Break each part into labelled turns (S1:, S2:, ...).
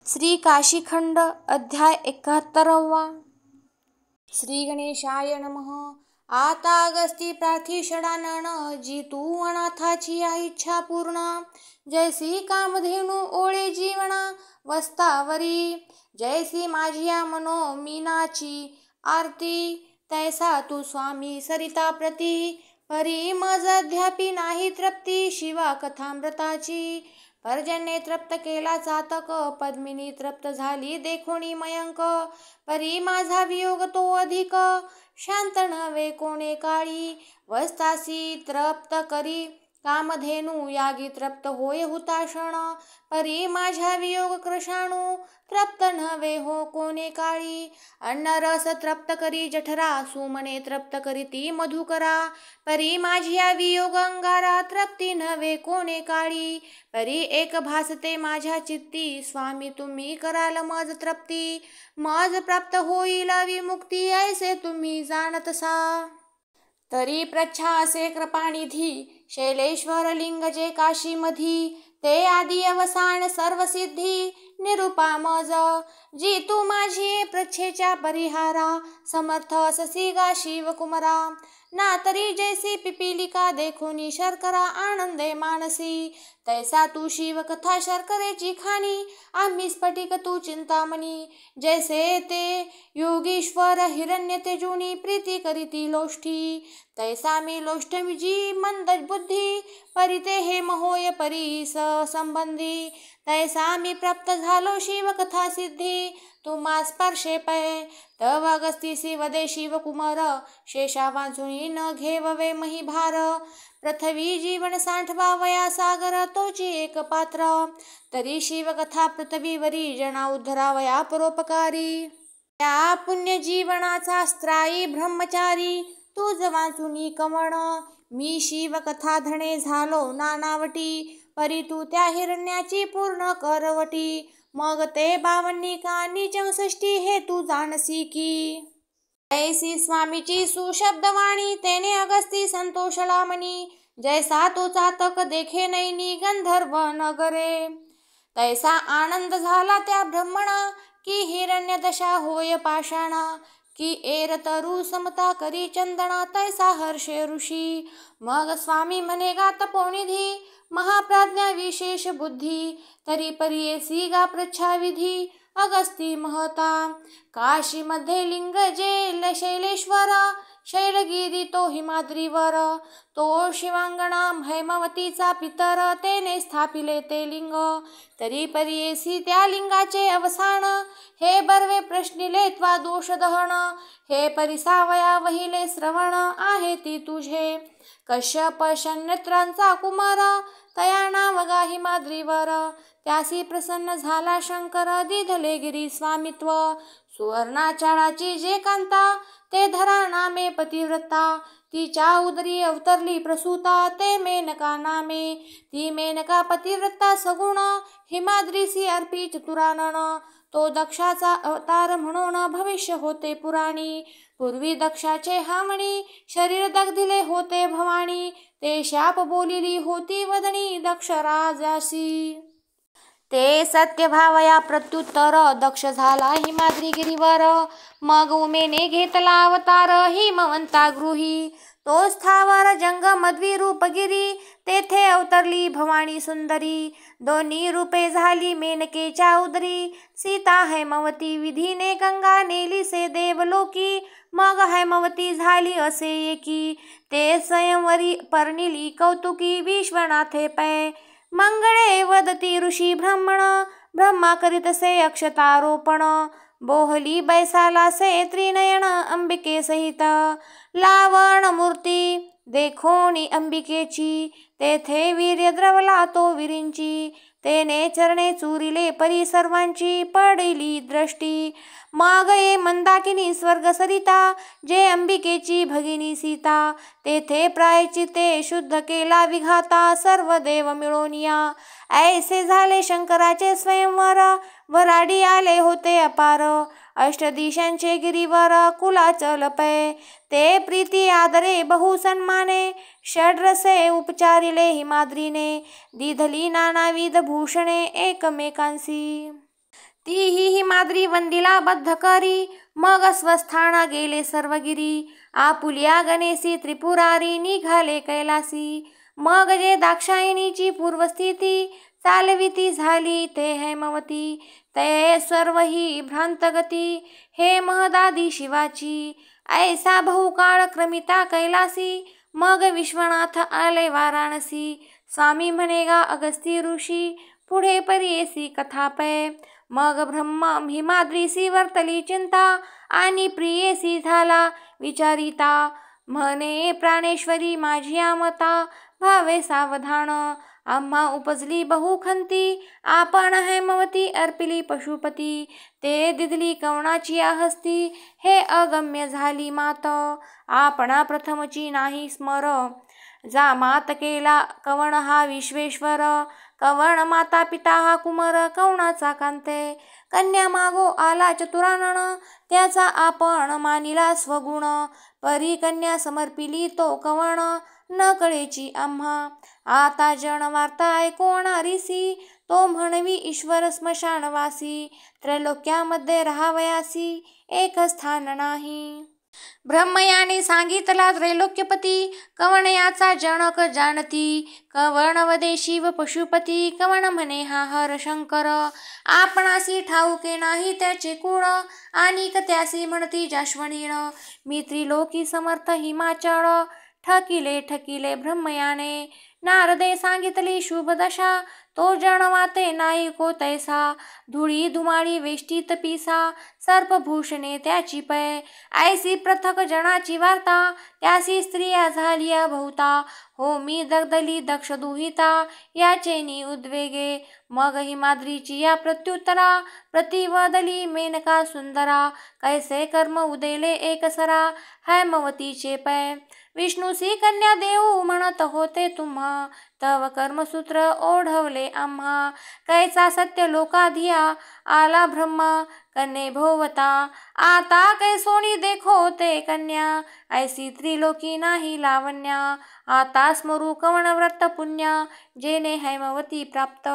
S1: श्री काशीखंड अध्याय 71. श्री गणेशाय नमः. आता अगस्ती प्रार्थी षडानन, जी तू अनाथाची इच्छा पूर्ण. जैसी कामधेनू ओळे जीवना वस्तावरी, जैसी माझिया मनो मीनाची आरती. तैसा तू स्वामी सरिता प्रती, परी मज अद्यापि नाही तृप्ती. शिवा कथामृताची पर्जन्ये तृप्त केला चातक, पद्मिनी तृप्त झाली देखोनी मयंक. परी माझा वियोग तो अधिक, शांत नव्हे कोणे काळी. वस्तासी तृप्त करी कामधेनू, यागी तृप्त होय हुताशण. परी माझ्या वियोग कृशाणू, तृप्त नव्हे हो कोणे काळी. अन्नरस तृप्त करी जठरा, सुमने तृप्त करीती मधुकरा. परी माझिया वियोग अंगारा, तृप्ती नव्हे कोणे काळी. परी एक भासते माझ्या चित्ती, स्वामी तुम्ही कराल मज तृप्ती. मज प्राप्त होईल विमुक्ती, ऐसे तुम्ही जाणतसा. तरी प्रच्छा असे कृपानिधी, शैलेश्वर लिंग जे काशीमधी. ते आदी अवसान सर्व सिद्धी, निरूपा मज. जी तू माझी पृच्छेच्या परिहारा, समर्थ अससी गा शिवकुमरा. ना तरी जैसी पिपीलिका देखोनी शर्करा, आनंदे मानसी. तैसा तू शिव कथा शर्करेची खाणी, आम्ही स्फटिक तू चिंतामणी. जैसे ते योगीश्वर हिरण्य तेजोनी, प्रीती करीती लोष्ठी. तैसा मी लोष्टमी जी मंद बुद्धी, परिते हे महोय परी संबंधी. तैसा मी प्राप्त झालो शिव कथा सिद्धी, तुम्हा स्पर्शे पै. तव अगस्तीसी वदे शिवकुमार, शेषा वांचुनी न घेववे मही भार. पृथ्वी जीवन साठवा वया सागर, तोची एक पात्र. तरी शिवकथा पृथ्वीवरी, जना उद्धरावया परोपकारी. त्या पुण्य जीवनाचा स्त्रायी ब्रह्मचारी, तुझ वाचुनी कवण. मी शिवकथा धणे झालो नानावटी, परी तू त्या हिरण्याची पूर्ण करवटी. मग ते 52 का निचमषष्टी, हे तू जाणसी की. ऐसी स्वामीची सुशब्दवाणी, तेने अगस्ती संतोषला मनी. जैसा तो चातक देखे नैनी गंधर्व नगरे. तैसा आनंद झाला त्या ब्रह्मणा, की हिरण्य दशा होय पाषाणा. की एर तरु समता करी चंदना, तैसा हर्षे ऋषी. मग स्वामी म्हणे गा तपोनिधी, महाप्राज्ञा विशेष बुद्धी. तरी परियेसी गा प्रच्छा विधी, अगस्ती महता. काशी मध्ये लिंग जे शैलेश्वर, शैलगिरी तो हिमाद्रीवर. तो शिवांगणा हैमवतीचा पितर, तेने स्थापिले ते लिंग. तरी परियेसी त्या लिंगाचे अवसान, हे बर्वे प्रश्निले त्वा दोष दहन. हे परिसावया वहिले श्रवण, आहे ती तुझे. कश्यप शन्यत्रांचा कुमार, तया नाव गा हिमाद्रीवर. त्यासी प्रसन्न झाला शंकर, दिधले गिरी स्वामित्व. सुवर्णाचाळाची जे कांता, ते धरा नामे पतिव्रता. तिच्या उदरी अवतरली प्रसूता, ते मेनका नामे. ती मेनका पतिव्रता सगुण, हिमाद्रीसी अर्पी चतुरानन. तो दक्षाचा अवतार म्हणून भविष्य होते पुराणी. पूर्वी दक्षाचे हामणी, शरीर दग्धिले होते भवानी. ते शाप बोलिली होती वदनी, दक्ष राजासी. ते सत्य भावया प्रत्युत्तर, दक्ष झाला हिमाद्रीगिरीवर. मग उमेने घेतला अवतार, हिमवंता गृही. तो स्थावर जंग मध्वी रूपगिरी, तेथे अवतरली भवानी सुंदरी. दोन्ही रूपे झाली मेनकेच्या उदरी. सीता हैमवती विधीने गंगा नेलीसे देवलोकी. मग हैमवती झाली असे एकी, ते स्वयंवरी पर्णिली कौतुकी. विश्वनाथे पै मंगळे वदती ऋषी ब्राह्मण, ब्रह्मा करीतसे अक्षतारोपण. बोहली बैसाला से त्रिनयन, अंबिके सहित. लावण मूर्ती देखोनी अंबिकेची, तेथे वीर्य द्रवला तो विरींची. तेने चरणे चुरिले परी सर्वांची, पडिली दृष्टी. मग ये मंदाकिनी स्वर्ग सरिता, जे अंबिकेची भगिनी सीता. तेथे प्रायचिते शुद्ध केला विघाता, सर्व देव मिळोनिया. ऐसे झाले शंकराचे स्वयंवर, वराडी आले होते अपार. अष्टदिशांचे गिरीवर कुलाचल पै, ते प्रीती आदरे बहु सन्माने. षड्रसे उपचारिले हिमाद्रीने, दिधली नानाविध भूषणे एकमेकांसी. तीही हिमाद्री वंदिला बद्ध करी, मग स्वस्थाना गेले सर्वगिरी. आपुलिया गणेशी त्रिपुरारी, निघाले कैलासी. मग जे दाक्षायणीची पूर्वस्थिती, चालविती झाली ते हैमवती. ते सर्व ही भ्रांतगती, हे महदादी शिवाची. ऐसा बहुकाळ क्रमिता कैलासी, मग विश्वनाथ आले वाराणसी. स्वामी म्हणेगा अगस्ती ऋषी, पुढे परियेसी कथा पै. मग ब्रह्म हिमाद्रीसी वर्तली चिंता, आणि प्रियेसी झाला विचारिता. म्हणे प्राणेश्वरी माझी आमता, भावे सावधान. आम्हा उपजली बहुखंती, आपण हैमवती अर्पिली पशुपती. ते दिदली कवणाची हस्ती, हे अगम्य झाली मात. आपणा प्रथमची नाही स्मर, जा मात केला कवण हा विश्वेश्वर. कवण माता पिता हा कुमार, कवणाचा कांते. कन्या मागो आला चतुरानन, त्याचा आपण मानिला स्वगुण. परी कन्या समर्पिली तो कवण, न कळेची आम्हा. आता जन वार्ता ऐकवणारीसी, तो म्हणवी ईश्वर स्मशानवासी. त्रैलोक्यामध्ये राहावयासी, एक स्थान नाही. ब्रह्मयाने सांगितला त्रैलोक्यपती, कवण याचा जनक जाणती. कवण वदे शिव पशुपती, कवण म्हणे हा हर शंकर. आपणासी ठाऊके नाही त्याचे कुळ, आणिक त्यासी म्हणती जाश्वनीळ. मी त्रिलोकी समर्थ हिमाचळ, ठकिले ठकिले ब्रह्मयाने. नारदे सांगितली शुभ दशा, तो जणवाते नाही को तैसा. धुळी धुमाळी वेष्टीत पिसा, सर्पभूषणे त्याची पै. ऐसी पृथक जनाची वार्ता, त्यासी स्त्रिया झालिया बहुता. हो मी दगदली दक्ष दुहिता, याचेनी उद्वेगे. मग हिमाद्रीची या प्रत्युत्तरा, प्रतिवदली मेनका सुंदरा. कैसे कर्म उदेले एकसरा, हैमवतीचे पै. विष्णूसी कन्या देऊ म्हणत होते तुम्हा, तव कर्मसूत्र ओढवले आम्हा. कैचा सत्य लोकाधिया, आला ब्रह्मा कन्ये भोवता. आता कैसोनी देखो ते कन्या, ऐसी त्रिलोकी नाही लावण्या. आता स्मरू कवण व्रत पुण्य, जेने हैमवती प्राप्त.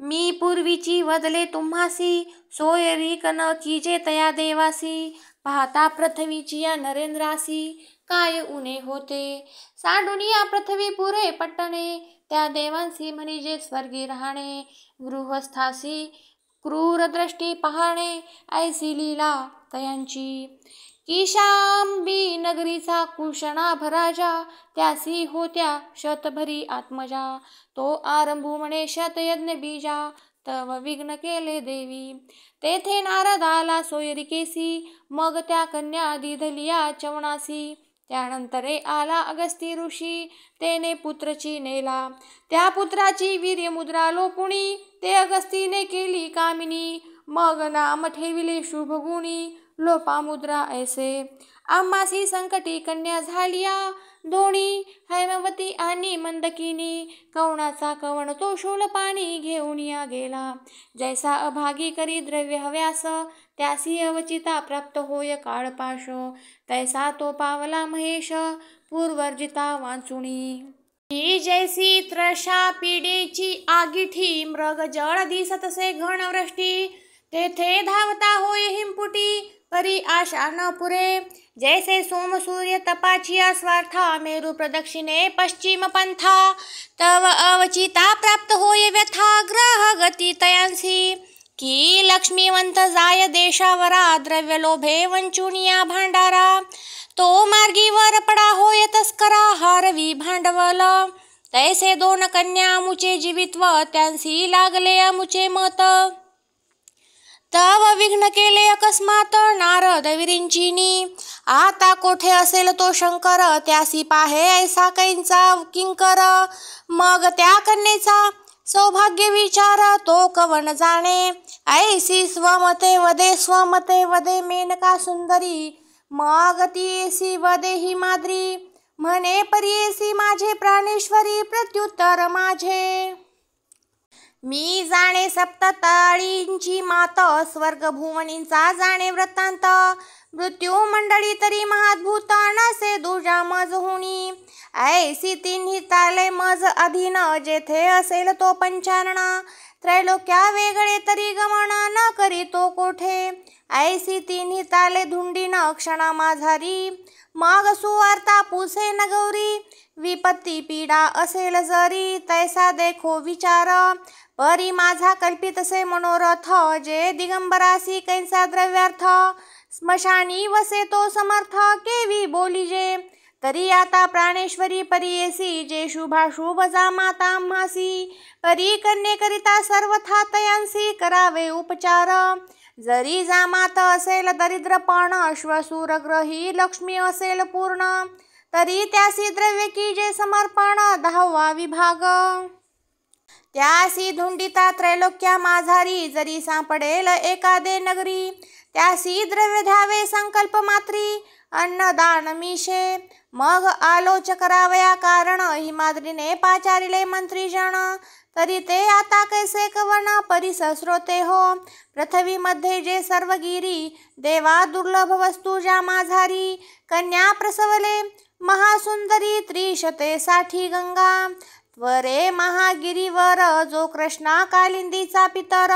S1: मी पूर्वीची वदले तुम्हासी, सोयरीक न कीजे तया देवासी. पाहता पृथ्वीची या नरेंद्रासी, काय उणे होते. सांडुनिया पृथ्वी पुरे पट्टणे, त्या देवांसी म्हणजे स्वर्गी राहणे. गृहस्थासी क्रूर दृष्टी पाहणे, ऐसी लीला तयांची. किशांबी नगरीचा कुशनाभ राजा, त्यासी होत्या शतभरी आत्मजा. तो आरंभू म्हणे शतयज्ञ बीजा, तव विघ्न केले देवी. तेथे नारद आला सोयरिकेसी, मग त्या कन्या दिधलिया चवणासी. त्यानंतरे आला अगस्ती ऋषी, तेने पुत्रची नेला. त्या पुत्राची वीर्यमुद्रा लोपुणी, ते अगस्तीने केली कामिनी. मग नाम ठेविले शुभगुणी, लोपामुद्रा ऐसे. आम्हासी संकटी कन्या झालिया दोणी, हैमवती आणि मंदकिनी. कवणाचा कवण तो शूलपाणी घेऊन या गेला. जैसा अभागी करी द्रव्य हव्यास, त्यासी अवचिता प्राप्त होय काळपाश. तैसा तो पावला महेश, पूर्वर्जिता वांचुणी. ही जैसी त्रषा पिडेची आगिठी, मृग जळ दिसतसे घनवृष्टी. तेथे धावता होय हिमपुटी, परी आशा न पुरे. जैसे सोम सूर्य तपाची स्वार्था, मेरु प्रदक्षिणे पश्चिम पंथा. तव अवचिता प्राप्त होय व्यथा, ग्रह गती तयांसी. की लक्ष्मीवंत जाय देशावरा, द्रव्य लोभे वंचुनिया भांडारा. तो मार्गीवर पडा होय तस्करा, हारवी भांडवल. तैसे दोन कन्या अमुचे जीवित्व, त्यांसी लागले अमुचे मत. तव विघ्न केले अकस्मात, नारद विरिंचिनी. आता कोठे असेल तो शंकर, त्यासी पाहे ऐसा कैंचा किंकर. मग त्या कन्येचा सौभाग्य विचार, तो कवन जाणे. ऐसी स्वमते वदे मेनका सुंदरी. मग तीसी वदे हिमाद्री, म्हणे परियेसी माझे प्राणेश्वरी. प्रत्युत्तर माझे, मी जाणे सप्तताळींची मात, स्वर्ग भुवनींचा जाणे वृत्तांत. मृत्यू मंडळी तरी महाद्भूत, नसे दुजा मज होणी. ऐसी तिन्ही ताले मज अधीन, जेथे असेल तो पंचानन. त्रैलोक्या वेगळे तरी गमन, द्रवी तो कोठे, ऐसी तिन्ही ताले धुंडीन क्षणा माझारी, मग सुवार्ता पुसे न गौरी, विपत्ती पीडा असेल जरी, तैसा देखो विचार, परी माझा कल्पितसे मनोरथ, जे दिगंबरासी कैसा द्रव्यार्थ, स्मशानी वसे तो समर्थ, केवी बोलिजे, तरी आता प्राणेश्वरी परियेसी, जे शुभाशुभ जा माता आम्हासी, परी कन्येकरिता सर्वथा तयांसी, करावे उपचार, जरी जामात असेल दरिद्रपण, श्वशूरग्रही लक्ष्मी असेल पूर्ण, तरी त्यासी द्रव्य की जे समर्पण, 10वा विभाग, त्यासी धुंडिता त्रैलोक्या माझारी, जरी सापडेल एकादे नगरी, त्यासी द्रव्य द्यावे संकल्प मात्री, अन्नदान मिशे, मग आलोच करावया कारण, हिमाद्रीने पाचारिले मंत्रीजन, तरी ते आता कैसे कवन, परिस श्रोते हो, पृथ्वीमध्ये जे सर्वगिरी, देवा दुर्लभ वस्तू ज्या माझारी, कन्या प्रसवले महासुंदरी, त्रिशते साठी गंगा, त्वरे महागिरीवर, जो कृष्णा कालिंदीचा पितर,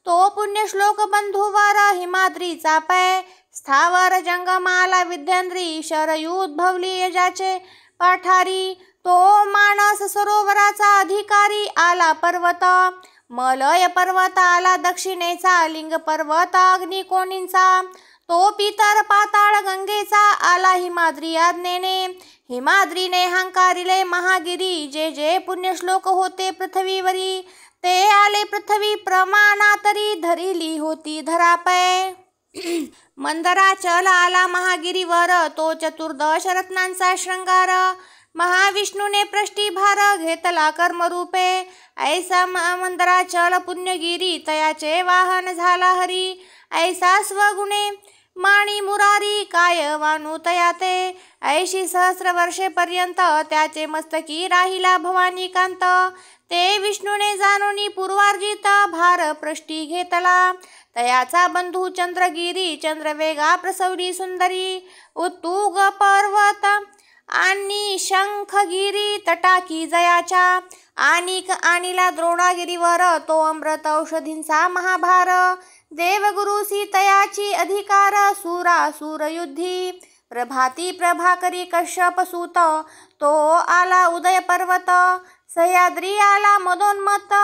S1: तो पुण्यश्लोक बंधुवर, हिमाद्रीचा पै, स्थावर जंगमाला विद्येंद्री, शरयूद्भवली यजाचे पठारी, तो मानस सरोवराचा अधिकारी, आला पर्वत, मलय पर्वत आला दक्षिणेचा, लिंग पर्वत अग्निकोणींचा, तो पितर पाताळ गंगेचा, आला हिमाद्री आज्ञेने, हिमाद्रीने हंकारिले महागिरी, जे जे पुण्यश्लोक होते पृथ्वीवरी, ते आले पृथ्वी प्रमाणातरी, धरिली होती धरापै, मंदराचल आला महागिरीवर, तो चतुर्दश रत्नांचा शृंगार, महाविष्णूने पृष्ठीभार घेतला कर्मरूपे, ऐसा मंदराचल पुण्यगिरी, तयाचे वाहन झाला हरी, ऐसा स्वगुणे माणी मुरारी, काय वानू तयाते, ऐशी सहस्र वर्षेपर्यंत, त्याचे मस्तकी राहिला भवानी कांत, ते विष्णूने जाणूनी पूर्वार्जित, भार पृष्ठी घेतला, तयाचा बंधू चंद्रगिरी, चंद्रवेगा प्रसवली सुंदरी, उत्तुंग पर्वत आणि शंखगिरी, तटाकी जयाच्या, आणिक आणिला द्रोणागिरीवर, तो अमृत औषधींचा महाभार, देवगुरु सीतयाची अधिकार, सुरासुर युद्धी, प्रभाती प्रभाकरी कश्यप सूत, तो आला उदय पर्वत, सह्याद्री आला मदोन्मत्त,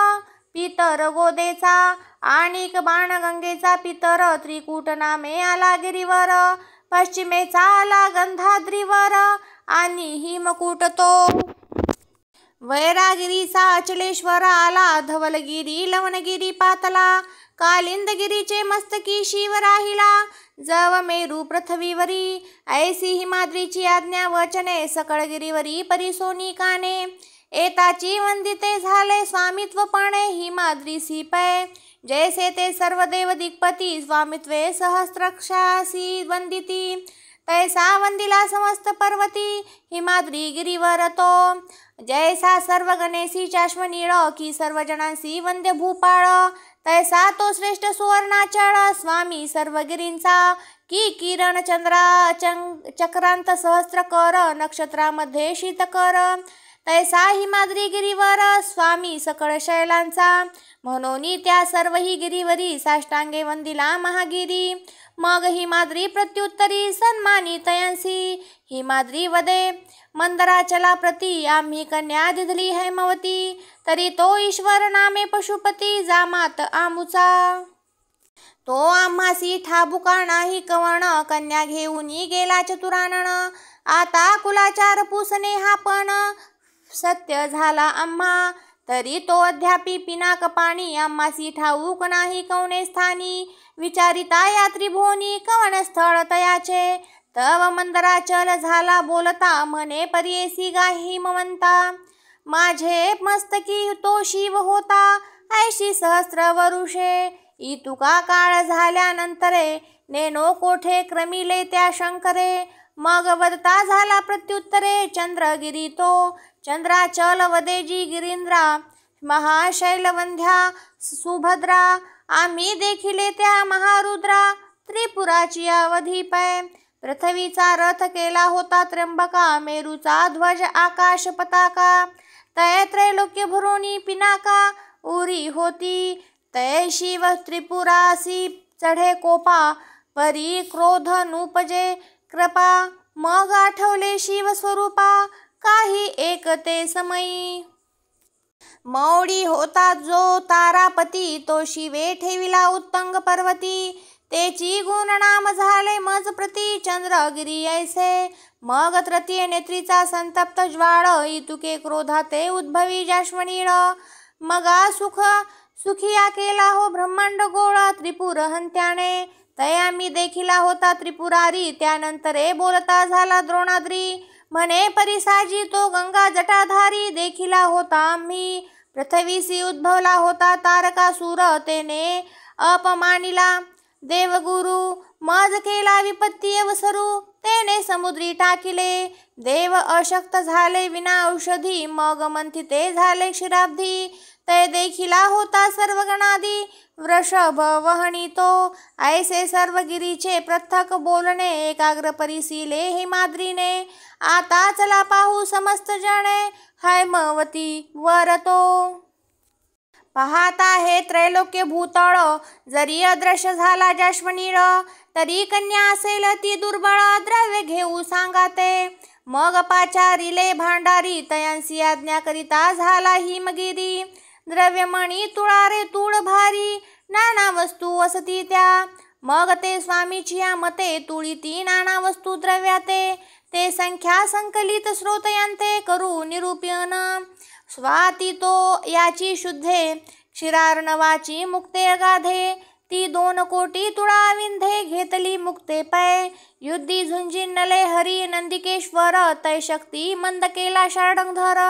S1: पितर गोदेचा, आणिक बाणगंगेचा पितर, त्रिकूट नामे आला गिरीवर, पश्चिमेचा आला गंधाद्रीवर, आणि हिमकूट तो वैरागिरीचा अचलेश्वर आला, धवलगिरी लवणगिरी पातला, कालिंदगिरीचे मस्तकी शिव राहिला, जव मेरू पृथ्वीवरी, ऐसी हिमाद्रीची आज्ञा वचने, सकळगिरीवरी परिसोनी काने, एताची वंदिते झाले स्वामित्वपणे, हिमाद्रीसी पै, जैसे ते सर्व देव दिक्पती, स्वामित्वे सहस्रक्षासी वंदिती, तैसा वंदिला समस्त पर्वती, हिमाद्री गिरीवर तो, जैसा सर्व गणेशी चाश्वनीळ, की सर्व जनांसी वंद्य भूपाळ, तैसा तो श्रेष्ठ सुवर्णाचळ, स्वामी सर्व गिरींचा, की किरण चंद्रा चक्रांत सहस्त्र कर, नक्षत्रामध्ये शीतकर, तैसा हिमाद्री गिरीवर, स्वामी सकळ शैलांचा, म्हणून त्या सर्वही गिरीवरी, साष्टांगे वंदिला महागिरी, मग हिमाद्री प्रत्युत्तरी, सन्मानी तयांसी, हिमाद्री वदे, मंदराचला प्रती, आम्ही कन्या दिधली हैमवती, तरी तो ईश्वर नामे पशुपती, जामात आमुचा, तो आम्हासी ठाबुका नाही कवण, कन्या घेऊनी गेला चतुरानन, आता कुलाचार पुसणे हा पण, सत्य झाला आम्हा, तरी तो अद्यापि पिनाक पाणी, आम्हासी ठाऊक नाही कवणे स्थानी, विचारिता या त्रिभुवनी कवन स्थळ तयाचे, तव मंदराचल झाला बोलता, म्हणे परियेसी गाही हिमवंता, माझे मस्तकी तो शिव होता, ऐशी सहस्र वरुषे, इतुका काळ झाल्यानंतरे, नेनो कोठे क्रमिले त्या शंकरे, मग वदता झाला प्रत्युत्तरे, चंद्रगिरी तो, चंद्राचल वदेजी गिरींद्रा, महाशैलवंध्या सुभद्रा, आम्ही देखिले त्या महारुद्रा, त्रिपुराची अवधी पै, पृथ्वीचा रथ केला होता त्र्यंबका, मेरूचा ध्वज आकाश पताका, तय त्रैलोक्य भरोनी पिनाका, उरी होती तै शिव त्रिपुरासी चढे कोपा, परी क्रोध नुपजे कृपा, मग आठवले शिव स्वरूपा, काही एक ते समयी. मौडी होता जो तारापती, तो शिवे ठेविला उत्तंग पर्वती, तेची गुणनाम झाले मज प्रती चंद्रगिरी ऐसे. मग तृतीय नेत्रीचा संतप्त ज्वाळ, इतुके क्रोधाते उद्भवी जाश्वनीळ, मगा सुखिया केला हो ब्रह्मांड गोळा त्रिपुर हंत्याने, तया मी देखिला होता त्रिपुरारी, त्यानंतरे बोलता झाला द्रोणाद्री, म्हणे परिसाजी तो गंगा जटाधारी, देखिला होता आम्ही पृथ्वीसी उद्भवला होता तारकासूर, तेने अपमानिला देवगुरु, मज केला विपत्ती अवसरू, तेने समुद्री टाकिले, देव अशक्त झाले विना औषधी, मग मंथिते झाले क्षीराब्धी, तै देखिला होता सर्व गणादी, वृषभ वहनी तो, ऐसे सर्व गिरीचे पृथक बोलणे, एकाग्र परिसीले हिमाद्रीने, आता चला पाहू समस्त जणे, हैमवती वर तो. पाहता हे त्रैलोक्य भूतळ, जरी अदृश्य झाला जाश्वनीळ, तरी कन्या असेल ती दुर्बळ, द्रव्य घेऊ सांगाते, मग पाचारिले भांडारी, तयांसी आज्ञा करिता झाला हिमगिरी, द्रव्यमणी तुळारे तुळ भारी, नाना वस्तू असती त्या, मग ते स्वामीची या मते, तुळीती नाना वस्तू द्रव्याते, ते संख्या संकलित स्रोतयंते, करू निरूपण स्वाती तो याची शुद्धे, क्षीरार्णवाची मुक्ते अगाधे, ती 2 कोटी तुळा विंधे, घेतली मुक्ते पै, युद्धी झुंजिनले हरी नंदिकेश्वर, तै शक्ती मंद केला शार्ङ्गधर,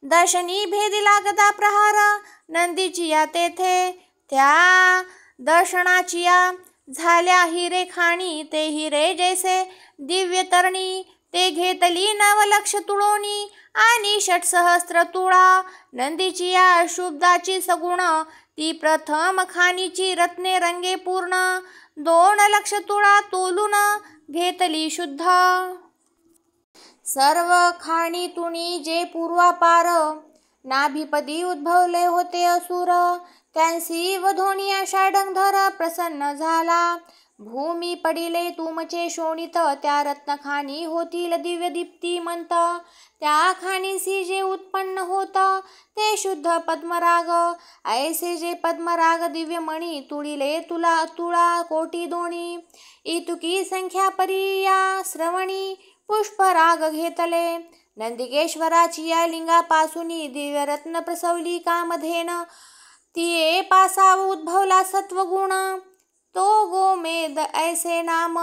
S1: दर्शनी भेदिला गदा प्रहार, नंदीचिया तेथे, त्या दर्शनाचिया झाल्या हिरे खाणी, ते हिरे जैसे दिव्य तरणी, ते घेतली 9 लक्ष तुळोनी, आणि 6,000 तुळा, नंदीचिया शुभदाची सगुण, ती प्रथम खाणीची रत्ने रंगे पूर्ण, 2 लक्ष तुळा तोलून घेतली शुद्ध, सर्व खाणीतुनी जे पूर्वापार, नाभिपदी उद्भवले होते असुर, त्यांसी वधोनिया शार्ङ्गधर प्रसन्न झाला, भूमी पडिले तुमचे शोणित, त्या रत्नखाणी होतील दिव्य दीप्तिमंत, त्या खाणीसी जे उत्पन्न होत, ते शुद्ध पद्मराग, ऐसे जे पद्मराग दिव्यमणी, तुळिले तुळा कोटी 2, इतुकी संख्या परी या श्रवणी, पुष्पराग घेतले, नंदिकेश्वराची या लिंगापासूनी, दिव्य रत्न प्रसवली कामधेन, तिये पासा उद्भवला सत्वगुण, तो गोमेद ऐसे नाम,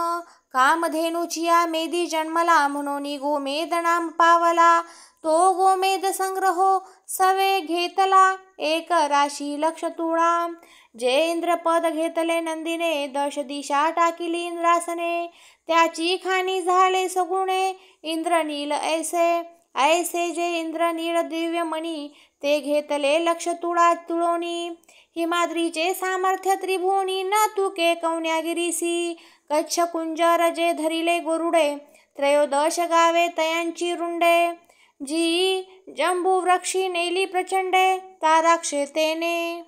S1: कामधेनुचिया मेदी जन्मला, म्हणून गोमेद नाम पावला, तो गोमेद संग्रहो सवे घेतला, 1 राशी लक्ष तुळा, जे इंद्रपद घेतले नंदीने, 10 दिशा टाकिली इंद्रासने, त्याची खाणी झाले सगुणे इंद्रनील ऐसे जे इंद्रनील दिव्यमणी, ते घेतले लक्ष तुळा तुळोनी, हिमाद्रीचे सामर्थ्य त्रिभुवनी, न तुके कौन्यागिरीसी, कच्छ कुंजर जे धरिले गरुडे, 13 गावे तयांची रुंडे, जी जंबुवृक्षी नेली प्रचंडे, ताराक्षे तेने,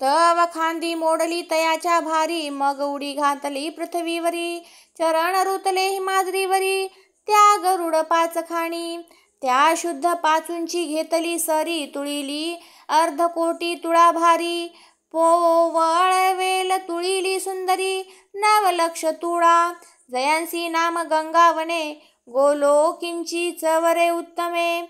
S1: तव खांदी मोडली तयाच्या भारी, मग उडी घातली पृथ्वीवरी, चरण रुतले हिमाद्रीवरी, त्या गरुड 5 खाणी, त्या शुद्ध पाचूंची घेतली सरी, तुळिली 1/2 कोटी तुळा भारी, पोवळवेल तुळिली सुंदरी, 9 लक्ष तुळा, जयांसी नाम गंगावने, गोलोकिंची चवरे उत्तमे,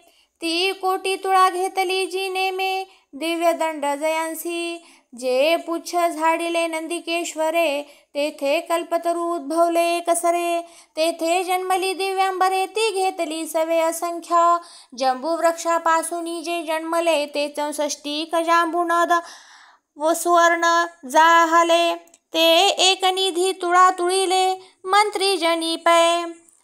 S1: ती कोटी तुळा घेतली जी नेमे, दिव्यदंड जयांसी, जे पुच्छ झाडिले नंदिकेश्वरे, तेथे कल्पतरू उद्भवले कसरे, तेथे जन्मली दिव्यांबरे, ती घेतली सवे असंख्य, जंबुवृक्षापासूनी जे जन्मले, ते 64 कजांबुनद व सुवर्ण जाहले, ते एकनिधी तुळा तुळिले, मंत्री जनी पै,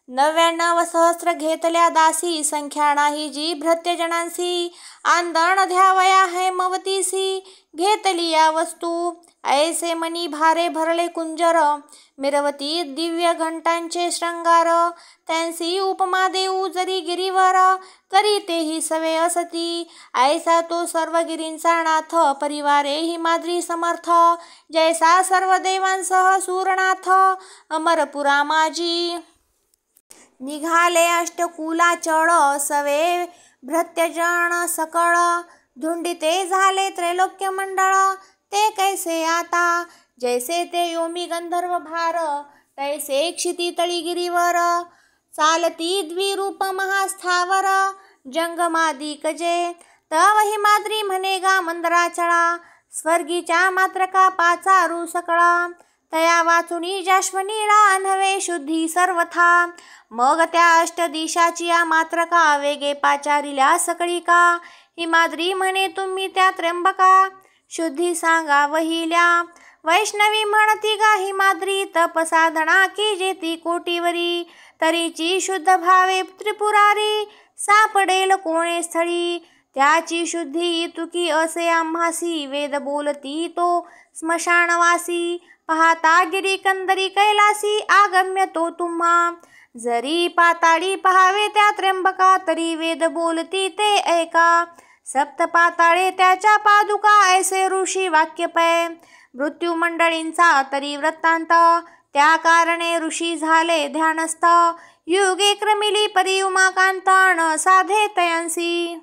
S1: 99,000 घेतल्या दासी, संख्या नाही जी भृत्यजनांसी, आंदण द्यावया हैमवतीसी, घेतली या वस्तू, ऐसे मनी भारे भरले कुंजर, मिरवती दिव्य घंटांचे श्रंगार. त्यांसी उपमा देऊ जरी गिरीवर, तरी तेही सवे असती. ऐसा तो सर्व गिरींचा नाथ, परिवारे हिमाद्री समर्थ. जैसा सर्व देवांसह सूरनाथ, अमरपुरा माझी. निघाले अष्टकुला चळ, सवे भृत्यजन सकळ. धुंडिते झाले त्रैलोक्य मंडळ, ते कैसे आता. जैसे ते योमी गंधर्व भार, तैसे क्षिती तळी गिरीवर. चालती द्विरूप महास्थावर, जंगमादिक जे. तव हिमाद्री म्हणेगा मंदराचळा, स्वर्गीच्या मात्रका पाचारू सकळा. तया वाचुनी जाश्वनीळा, नव्हे शुद्धी सर्वथा. मग त्या अष्टदिशाची मात्रका, वेगे पाचारिल्या सकळिका. हिमाद्री म्हणे तुम्ही त्या त्र्यंबका, शुद्धी सांगा वहिल्या. वैष्णवी म्हणती गा हिमाद्री, तप साधना की जेती कोटीवरी. तरीची शुद्ध भावे त्रिपुरारी, सापडेल कोणे स्थळी. त्याची शुद्धी तुकी असे आम्हासी, वेद बोलती तो स्मशानवासी. पाहता गिरी कंदरी कैलासी, आगम्य तो तुम्हा. जरी पाताळी पहावे त्या त्र्यंबका, तरी वेद बोलती ते ऐका. सप्त पाताळे त्याच्या पादुका, ऐसे ऋषी वाक्य पै. मृत्यू मंडळींचा तरी वृत्तांत, त्या कारणे ऋषी झाले ध्यानस्थ. युगे क्रमिली परी उमाकांत, न साधे तयांसी.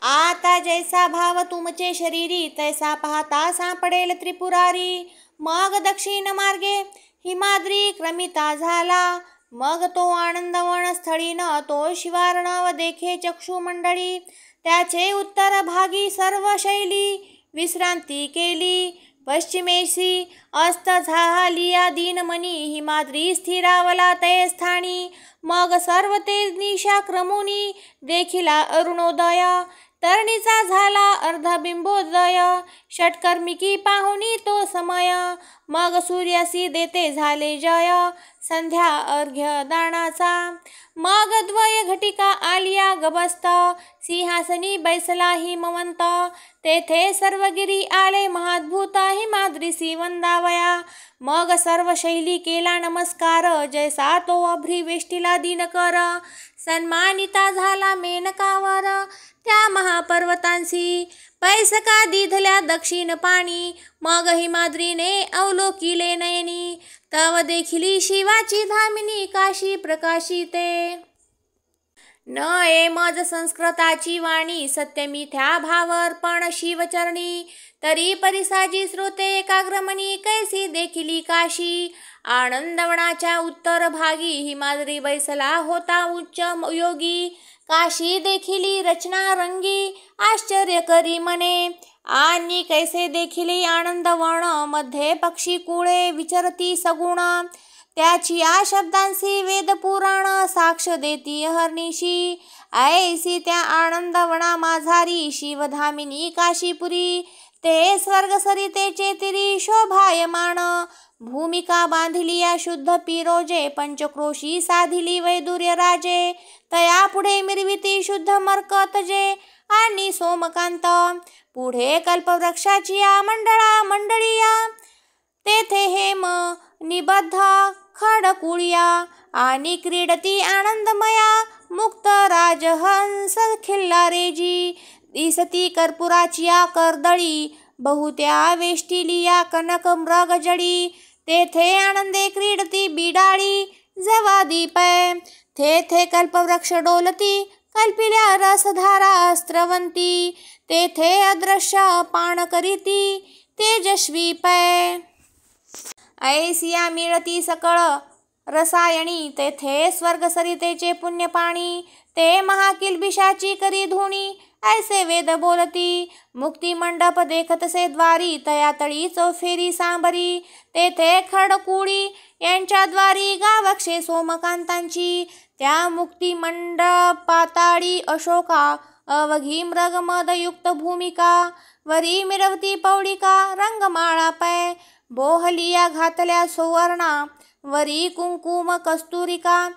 S1: आता जैसा भाव तुमचे शरीरी, तैसा पाहता सापडेल त्रिपुरारी. मग दक्षिण मार्गे हिमाद्री क्रमिता झाला. मग तो आनंदवन स्थळीन, तो शिवार्णव देखे चक्षुमंडळी. त्याचे उत्तर भागी सर्व शैली, विश्रांती केली. पश्चिमेशी अस्त झालिया दीनमनी, हिमाद्री स्थिरावला ते स्थानी. मग सर्व ते निशा क्रमुनी, देखिला अरुणोदय. तरणीचा झाला अर्धबिंबोदय, षटकर्मिकी पाहुनी तो समय. मग सूर्यासी देते झाले जय, संध्या अर्घ्य दानाचा. मग द्वय घटिका आलिया गबस्त, सिंहासनी बैसला हिमवंत. तेथे सर्व गिरी आले महाद्भुत, हिमाद्रीसी वंदावया. मग सर्व शैली केला नमस्कार, जैसा तो अभ्रिवेष्टीला दिनकर. सन्मानिता झाला मेनकावर, त्या महापर्वतांसी. पैसका दिधल्या दक्षिण पाणी, मग हिमाद्रीने अवलोकिले नयनी. तव देखिली शिवाची धामिनी, काशी प्रकाशिते. न मज संस्कृताची वाणी, सत्यमिथ्या भावर्पण शिवचरणी. तरी परिसाजी श्रोते एकाग्रमणी, कैसी देखिली काशी. आनंदवनाच्या उत्तर भागी, हिमाद्री बैसला होता उच्च योगी. काशी देखिली रचना रंगी, आश्चर्य करी मने. आणि कैसे देखिली आनंदवन, मध्ये पक्षी कुळे विचरती सगुण. त्याची या शब्दांसी वेदपुराण, साक्ष देती अहर्निशी. ऐसी त्या आनंदवना माझारी, शिवधामिनी काशीपुरी. ते स्वर्ग सरितेचे तिरी शोभायमान. भूमिका बांधिली या शुद्ध पिरोजे, पंचक्रोशी साधिली वैदुर्य राजे. तया पुढे मिरविती शुद्ध मरकतजे, आणि सोमकांत. पुढे कल्पवृक्षाची या मंडळीया. तेथे हेम निबद्ध खडकुळिया, आणि क्रीडती आनंदमया. मुक्त राजहंस खिल्लारेजी, दिसती कर्पुराची या कर्दळी. बहुत्या वेष्टिलिया कनक मृगजडी. तेथे आनंदे क्रीडती बिडाळी, जवादी पै. तेथे कल्पवृक्ष डोलती, कल्पिल्या रसधारा स्त्रवंती. तेथे अदृश्य पान करीती, तेजस्वी पै. ऐसिया मिळती सकळ रसायणी, तेथे स्वर्ग सरितेचे पुण्यपाणी. ते महाकिल्बिषाची करी धुणी, ऐसे वेद बोलती. मुक्ती मंडप देखतसे द्वारी, तया तळी चौफेरी सांबरी. तेथे खडकुळी यांच्या द्वारी, गावक्षे सोमकांतांची. त्या मुक्ती मंडपाताळी अशोका, अवघी मृगमदयुक्त भूमिका. वरी मिरवती पौळिका, रंगमाळा पै. बोहलिया घातल्या सुवर्णा, वरी कुंकुम कस्तुरिका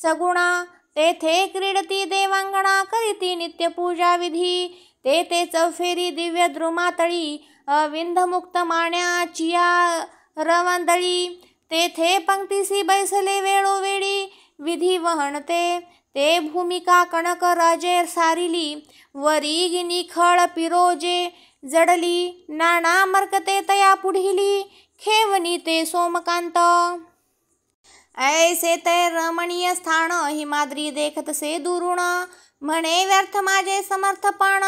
S1: सगुणा. तेथे क्रीडती देवांगणा, करीती नित्य पूजा विधी. तेथे चौफेरी दिव्य द्रुमातळी, अविंध मुक्त माण्याचिया रवंदळी, तेथे पंक्तीसी बैसले वेळोवेळी विधी वहणते. ते भूमिका कणक राजे सारिली, वरी निखळ पिरोजे जडली. नाना मर्कते तया पुढिली, खेवनी ते सोमकांत. ऐसे ते रमणीय स्थान, हिमाद्री देखतसे दुरुण. म्हणे व्यर्थ माझे समर्थपण,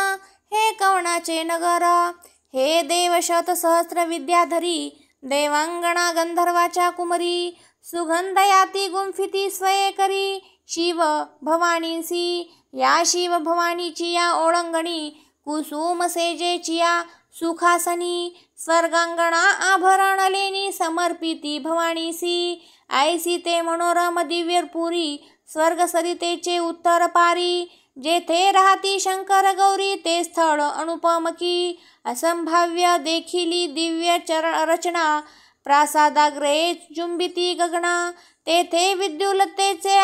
S1: हे कवनाचे नगर. हे देव शत सहस्र विद्याधरी, देवांगणा गंधर्वाच्या कुमरी. सुगंध याती गुंफिती स्वये करी, शिव भवानींसी. या शिव भवानीची या ओळंगणी, कुसुम सेजेची या सुखासनी. स्वर्गांगणा आभरण लेनी, समर्पिती भवानीसी. ऐसी ते मनोरम दिव्यपुरी, स्वर्ग सरितेचे उत्तर पारी. जेथे राहती शंकर गौरी, ते स्थळ अनुपमकी. असंभाव्य देखिली दिव्य रचना, प्रासादाग्रे चुंबिती गगना. तेथे विद्युलतेचे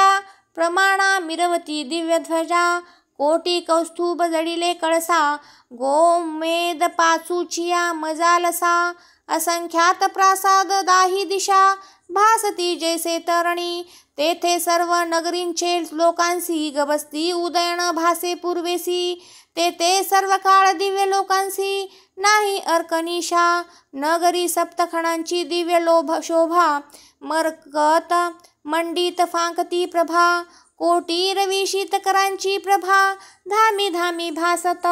S1: प्रमाणा, मिरवती दिव्य ध्वजा. कोटी कौस्तुभ जडिले कळसा, गोमेद पाचूचिया मजालसा. असंख्यात प्रासाद दाही दिशा, भासती जैसे तरणी. तेथे सर्व नगरींचे लोकांसी, गवस्ती उदयन भासे पूर्वेसी. तेथे सर्व काळ दिव्य लोकांसी, नाही अर्कनिशा. नगरी सप्तखणांची दिव्य शोभा, मरकत मंडित फांकती प्रभा. कोटी रवी शीतकरांची प्रभा, धामी धामी भासत.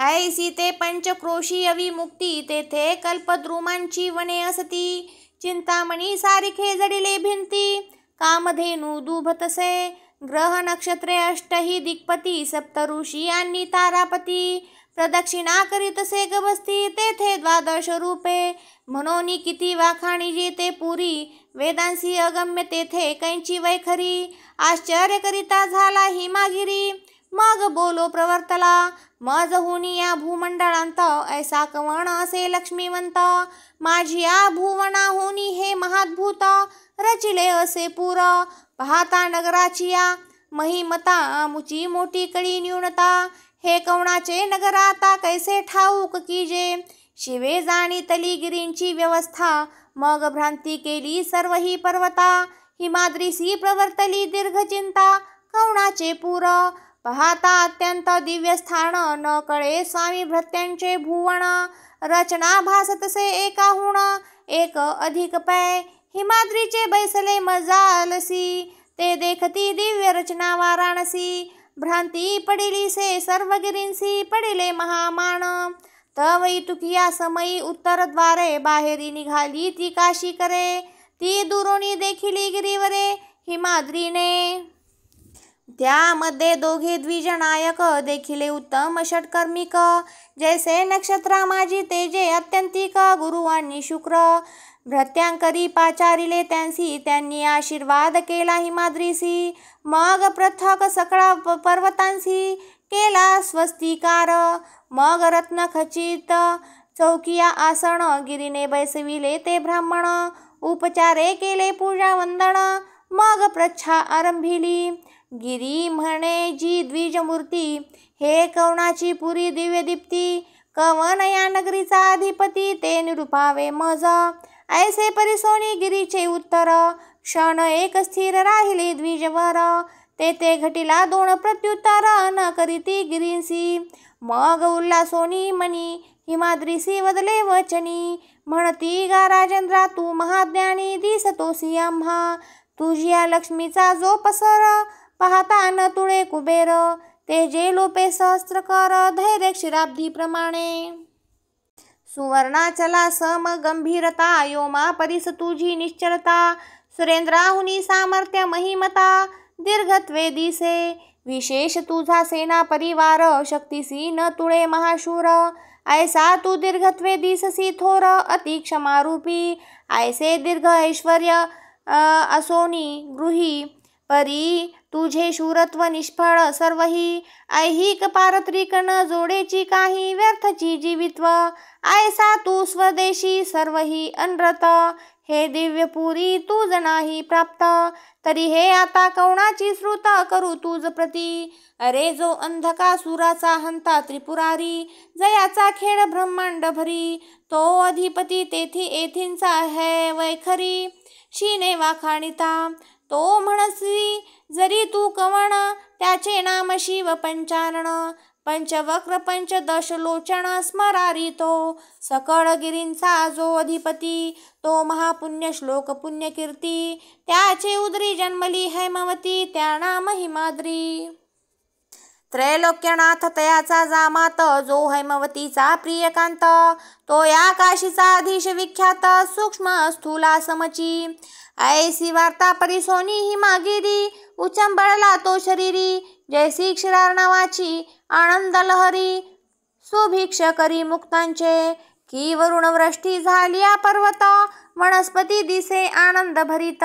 S1: ऐसी ते पंचक्रोशी अविमुक्ती, तेथे कल्पद्रुमांची वने असती. चिंतामणी सारिखे जडिले भिंती, कामधेनू दुभतसे. ग्रह नक्षत्रे अष्टही दिक्पती, सप्तऋषी आणि तारापती. प्रदक्षिणा करीतसे गवस्ती, तेथे द्वादश रूपे. म्हणून किती वाखाणी जेते पुरी, वेदांसी अगम्य तेथे कैंची वैखरी. आश्चर्य करिता झाला हिमागिरी, मग बोलो प्रवर्तला. मज होनी या भूमंडळांत, ऐसा कवण असे लक्ष्मीवंत. माझी या भुवना होनी हे महाद्भूत, रचिले असे पुर. पाहता नगराची या महिमता, मुची मोठी कळी न्यूनता. हे कवणाचे नगर आता कैसे ठाऊक कीजे, शिवे जाणीतली गिरींची व्यवस्था. मग भ्रांती केली सर्व ही पर्वता, हिमाद्रीसी प्रवर्तली दीर्घ चिंता. कवणाचे पूर पाहता अत्यंत दिव्य स्थान, न कळे स्वामी भृत्यांचे भुवन. रचना भासतसे एकाहून एक अधिक पै, हिमाद्रीचे बैसले मजालसी. ते देखती दिव्य रचना वाराणसी. भ्रांती पडिली से सर्व गिरींसी, पडिले महामान. तवई तुकिया समयी उत्तरद्वारे, बाहेरी निघाली ती काशी करे. ती दुरोणी देखिली गिरीवरे, हिमाद्रीने. त्यामध्ये दोघे द्विजनायक, देखिले उत्तम षटकर्मिक. जैसे नक्षत्रा माझी तेजे अत्यंतिक, गुरुवांनी शुक्र. भृत्यांकरी पाचारिले त्यांसी, त्यांनी आशीर्वाद केला हिमाद्रीसी. मग पृथक सकळा पर्वतांसी, केला स्वस्तिकार. मग रत्न खचित चौकिया आसन, गिरीने बैसविले ते ब्राह्मण. उपचारे केले पूजा वंदन, मग प्रच्छा आरंभिली. गिरी म्हणे जी द्विजमूर्ती, हे कवनाची पुरी दिव्य दीप्ती. कवन या नगरीचा अधिपती, ते निरूपावे मज. ऐसे परिसोनी गिरीचे उत्तर, क्षण एक स्थिर राहिले द्विजवर. तेथे घटिला दोन प्रत्युत्तर, न करीती गिरींसी. मग उल्हासोनी मनी, हिमाद्रीसी वदले वचनी. म्हणती गा राजेंद्रा तू महाज्ञानी, दिसतोसी आम्हा. तुझिया लक्ष्मीचा जो पसर, पाहता न तुळे कुबेर. ते जे लोपे सहस्त्रकर, धैर्य क्षीराब्धीप्रमाणे. सुवर्णाचला सम गंभीरता, योमा परिस तुझी निश्चलता. सुरेंद्राहुनी सामर्थ्य महिमता, दीर्घत्वे दिसे. विशेष तुझा सेना परिवार, शक्तीसी न तुळे महाशूर. ऐसा तू दीर्घत्वे दिससी थोर, अति क्षमारूपी. ऐसे दीर्घ ऐश्वर्य असोनी गृही, परी तुझे शूरत्व निष्फळ सर्वही. ऐहिक पारत्रिक न जोडेची काही, व्यर्थची जीवित्व. ऐसा तू स्वदेशी सर्वही अनरत. हे दिव्यपुरी तुझ नाही प्राप्त, तरी हे आता कवणाची श्रुत करू तुझ प्रती. अरे जो अंधकासुराचा हंता त्रिपुरारी, जयाचा खेळ ब्रह्मांड भरी, तो अधिपती तेथी येथींचा है वैखरी. शिने वाखाणिता तो म्हणसी जरी तू कवण, त्याचे नाम शिव पंचानन. पंचवक्र पंचदश लोचन स्मरारी तो, सकळ गिरींचा जो अधिपती, तो महापुण्य श्लोक पुण्यकीर्ती. त्याचे उदरी जन्मली हैमवती, त्या नाम हिमाद्री. त्रैलोक्यनाथ तयाचा जामात, जो हैमवतीचा प्रियकांत, तो या काशीचा अधीश विख्यात, सूक्ष्म स्थूला समची. ऐसी वार्ता परिसोनी हिमागिरी, उचंबळला तो शरीरी, जैसी क्षीरार्णवाची आनंद लहरी. सुभिक्ष करी मुक्तांचे, की वरुण वृष्टी झालिया पर्वत, वनस्पती दिसे आनंद भरित.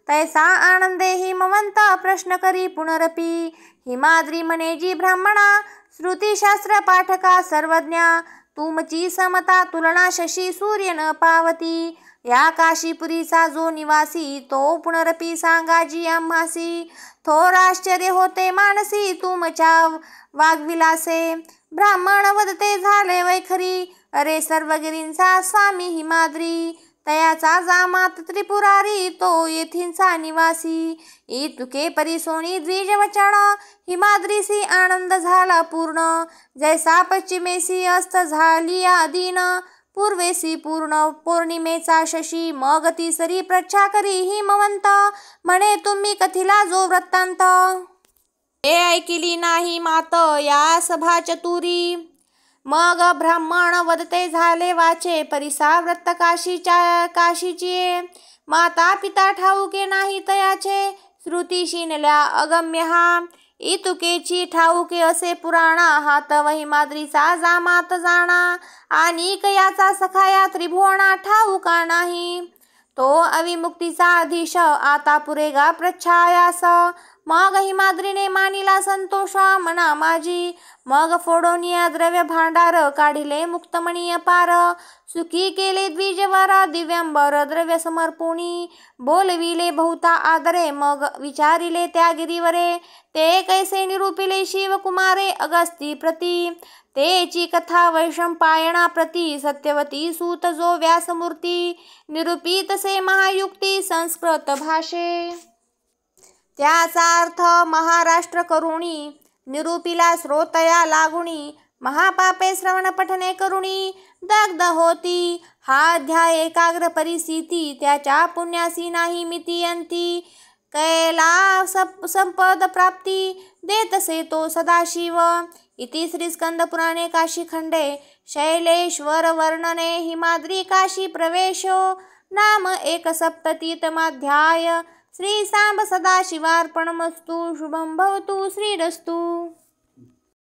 S1: तैसा आनंदे हिमवंत प्रश्न करी पुनरपी. हिमाद्री म्हणे जी ब्राह्मणा, श्रुतिशास्त्र पाठका सर्वज्ञा, तुमची समता तुलना शशी सूर्य न पावती. या काशीपुरीचा जो निवासी, तो पुनरपी सांगाजी आम्हासी. थोर आश्चर्य होते मानसी तुमच्या वाग्विलासे, ब्राह्मण वदते झाले वैखरी, अरे सर्वगिरींचा स्वामी हिमाद्री. तयाचा जामात त्रिपुरारी, तो येथींचा निवासी. इतुके परिसोनी द्विजवचन, हिमाद्रीसी आनंद झाला पूर्ण. जैसा पश्चिमेसी अस्त झाली आदीन, पूर्वेसी पूर्ण पौर्णिमेचा शशी. मग तिसरी प्रच्छा करी हिमवंत, म्हणे तुम्ही कथिला जो वृत्तांत. हे ऐकिली नाही मात या सभा चतुरी, मग ब्राह्मण वदते झाले वाचे. परिसा व्रत काशीची, माता पिता ठाऊके नाही तयाचे. श्रुती शिनल्या अगम्य हा, इतुकेची ठाऊके असे पुराणा. हा तव हिमाद्रीचा जामात जाणा, आणि कयाचा सखाया त्रिभुवना ठाऊका नाही. तो अविमुक्तीचा अधीश, आता पुरेगा प्रच्छायास. मग हिमाद्रीने मानिला संतोष मना माझी, मग फोडोनिया द्रव्य भांडार, काढिले मुक्तमणी अपार. सुखी केले द्विजवरा दिव्यांबर द्रव्य समर्पुणी. बोलविले बहुता आदरे, मग विचारिले त्या गिरीवरे. ते कैसे निरूपिले शिवकुमारे अगस्ती प्रती. तेची कथा वैशंपायना प्रती, सत्यवती सूत जो व्यासमूर्ती. निरूपित से महायुक्ती संस्कृत भाषे, त्याचा अर्थ महाराष्ट्र करुणी. निरूपिला श्रोतया लागुणी, महापापे श्रवण पठने करुणी. दग्ध होती हा अध्याय एकाग्र परिस्थिती, त्याच्या पुण्यासी नाही मिती अंती. कैला संपद प्राप्ती, देतसे तो सदाशिव. इति श्री स्कंद पुराणे काशीखंडे शैलेश्वर वर्णने हिमाद्री काशी प्रवेशो नाम 1सप्ततितमाध्याय. श्री सांब सदाशिवार्पणमस्तु. शुभं भवतु. श्रीरस्तु.